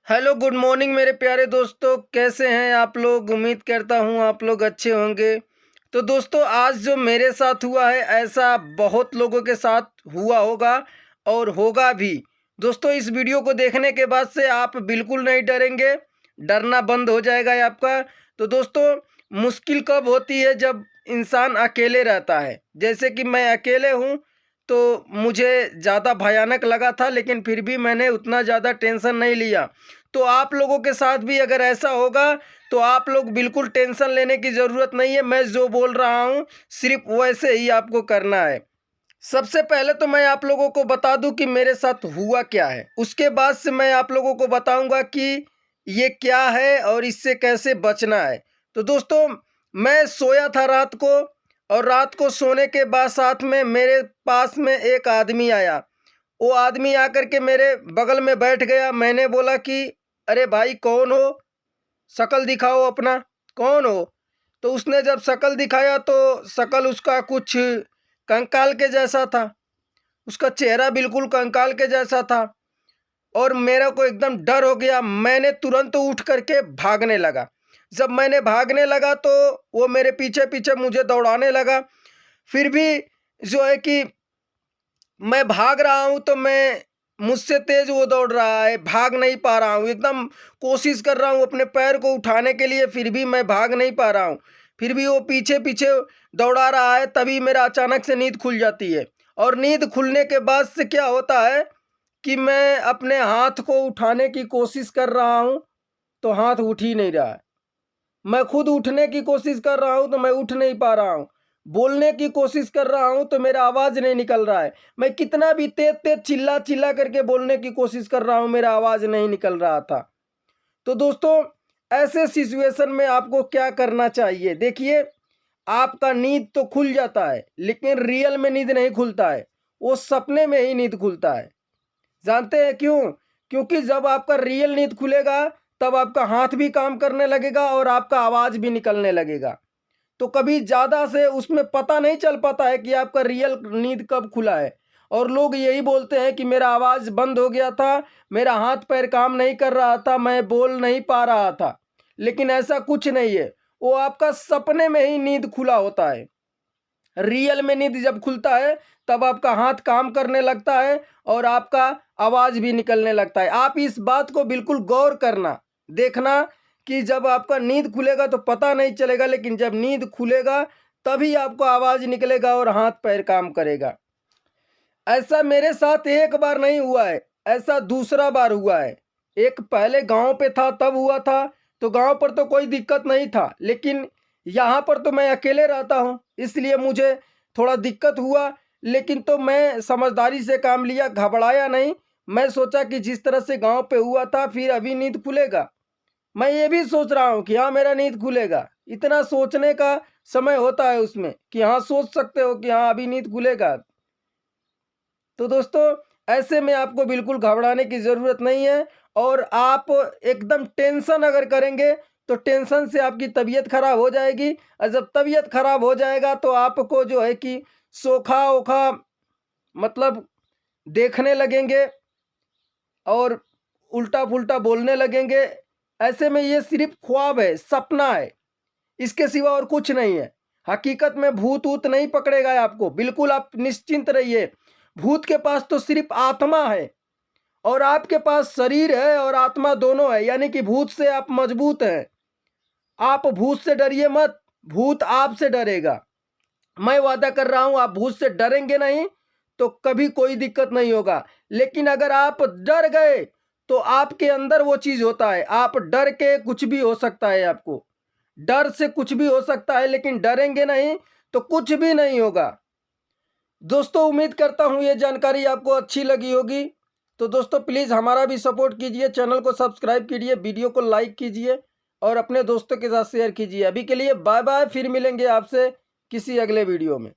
Hello good morning मेरे प्यारे दोस्तों, कैसे हैं आप लोग। उम्मीद करता हूँ आप लोग अच्छे होंगे। तो दोस्तों, आज जो मेरे साथ हुआ है ऐसा बहुत लोगों के साथ हुआ होगा और होगा भी। दोस्तों, इस वीडियो को देखने के बाद से आप बिल्कुल नहीं डरेंगे, डरना बंद हो जाएगा ये आपका। तो दोस्तों, मुश्किल कब होती है जब इंसान अकेले रहता है। जैसे कि मैं अकेले हूँ, तो मुझे ज़्यादा भयानक लगा था, लेकिन फिर भी मैंने उतना ज़्यादा टेंशन नहीं लिया। तो आप लोगों के साथ भी अगर ऐसा होगा तो आप लोग बिल्कुल टेंशन लेने की ज़रूरत नहीं है। मैं जो बोल रहा हूँ सिर्फ वैसे ही आपको करना है। सबसे पहले तो मैं आप लोगों को बता दूं कि मेरे साथ हुआ क्या है। उसके बाद से मैं आप लोगों को बताऊंगा कि ये क्या है और इससे कैसे बचना है। तो दोस्तों, मैं सोया था रात को, और रात को सोने के बाद साथ में मेरे पास में एक आदमी आया। वो आदमी आकर के मेरे बगल में बैठ गया। मैंने बोला कि अरे भाई, कौन हो, शक्ल दिखाओ अपना, कौन हो। तो उसने जब शक्ल दिखाया तो शक्ल उसका कुछ कंकाल के जैसा था। उसका चेहरा बिल्कुल कंकाल के जैसा था और मेरे को एकदम डर हो गया। मैंने तुरंत उठ करके भागने लगा। जब मैंने भागने लगा तो वो मेरे पीछे पीछे मुझे दौड़ाने लगा। फिर भी जो है कि मैं भाग रहा हूँ तो मैं मुझसे तेज वो दौड़ रहा है, भाग नहीं पा रहा हूँ। एकदम कोशिश कर रहा हूँ अपने पैर को उठाने के लिए, फिर भी मैं भाग नहीं पा रहा हूँ। फिर भी वो पीछे पीछे दौड़ा रहा है। तभी मेरा अचानक से नींद खुल जाती है, और नींद खुलने के बाद से क्या होता है कि मैं अपने हाथ को उठाने की कोशिश कर रहा हूँ तो हाथ उठ ही नहीं रहा है। मैं खुद उठने की कोशिश कर रहा हूँ तो मैं उठ नहीं पा रहा हूँ। बोलने की कोशिश कर रहा हूँ तो मेरा आवाज़ नहीं निकल रहा है। मैं कितना भी तेज तेज चिल्ला चिल्ला करके बोलने की कोशिश कर रहा हूँ, मेरा आवाज़ नहीं निकल रहा था। तो दोस्तों, ऐसे सिचुएशन में आपको क्या करना चाहिए। देखिए, आपका नींद तो खुल जाता है, लेकिन रियल में नींद नहीं खुलता है, वो सपने में ही नींद खुलता है। जानते हैं क्यों? क्योंकि जब आपका रियल नींद खुलेगा तब आपका हाथ भी काम करने लगेगा और आपका आवाज़ भी निकलने लगेगा। तो कभी ज़्यादा से उसमें पता नहीं चल पाता है कि आपका रियल नींद कब खुला है। और लोग यही बोलते हैं कि मेरा आवाज़ बंद हो गया था, मेरा हाथ पैर काम नहीं कर रहा था, मैं बोल नहीं पा रहा था। लेकिन ऐसा कुछ नहीं है, वो आपका सपने में ही नींद खुला होता है। रियल में नींद जब खुलता है तब आपका हाथ काम करने लगता है और आपका आवाज़ भी निकलने लगता है। आप इस बात को बिल्कुल गौर करना, देखना कि जब आपका नींद खुलेगा तो पता नहीं चलेगा, लेकिन जब नींद खुलेगा तभी आपको आवाज़ निकलेगा और हाथ पैर काम करेगा। ऐसा मेरे साथ एक बार नहीं हुआ है, ऐसा दूसरा बार हुआ है। एक पहले गांव पे था तब हुआ था, तो गांव पर तो कोई दिक्कत नहीं था, लेकिन यहाँ पर तो मैं अकेले रहता हूँ, इसलिए मुझे थोड़ा दिक्कत हुआ। लेकिन तो मैं समझदारी से काम लिया, घबराया नहीं। मैं सोचा कि जिस तरह से गांव पे हुआ था फिर अभी नींद खुलेगा, मैं ये भी सोच रहा हूँ कि हाँ मेरा नींद खुलेगा। इतना सोचने का समय होता है उसमें कि हाँ सोच सकते हो कि हाँ अभी नींद खुलेगा। तो दोस्तों, ऐसे में आपको बिल्कुल घबराने की ज़रूरत नहीं है। और आप एकदम टेंशन अगर करेंगे तो टेंशन से आपकी तबीयत खराब हो जाएगी, और जब तबीयत खराब हो जाएगा तो आपको जो है कि सोखा ओखा मतलब देखने लगेंगे और उल्टा पुल्टा बोलने लगेंगे। ऐसे में ये सिर्फ ख्वाब है, सपना है, इसके सिवा और कुछ नहीं है। हकीकत में भूत ऊत नहीं पकड़ेगा आपको, बिल्कुल आप निश्चिंत रहिए। भूत के पास तो सिर्फ आत्मा है, और आपके पास शरीर है और आत्मा दोनों है, यानी कि भूत से आप मजबूत हैं। आप भूत से डरिए मत, भूत आपसे डरेगा। मैं वादा कर रहा हूं, आप भूत से डरेंगे नहीं तो कभी कोई दिक्कत नहीं होगा। लेकिन अगर आप डर गए तो आपके अंदर वो चीज होता है, आप डर के कुछ भी हो सकता है, आपको डर से कुछ भी हो सकता है, लेकिन डरेंगे नहीं तो कुछ भी नहीं होगा। दोस्तों, उम्मीद करता हूँ ये जानकारी आपको अच्छी लगी होगी। तो दोस्तों, प्लीज़ हमारा भी सपोर्ट कीजिए, चैनल को सब्सक्राइब कीजिए, वीडियो को लाइक कीजिए और अपने दोस्तों के साथ शेयर कीजिए। अभी के लिए बाय बाय, फिर मिलेंगे आपसे किसी अगले वीडियो में।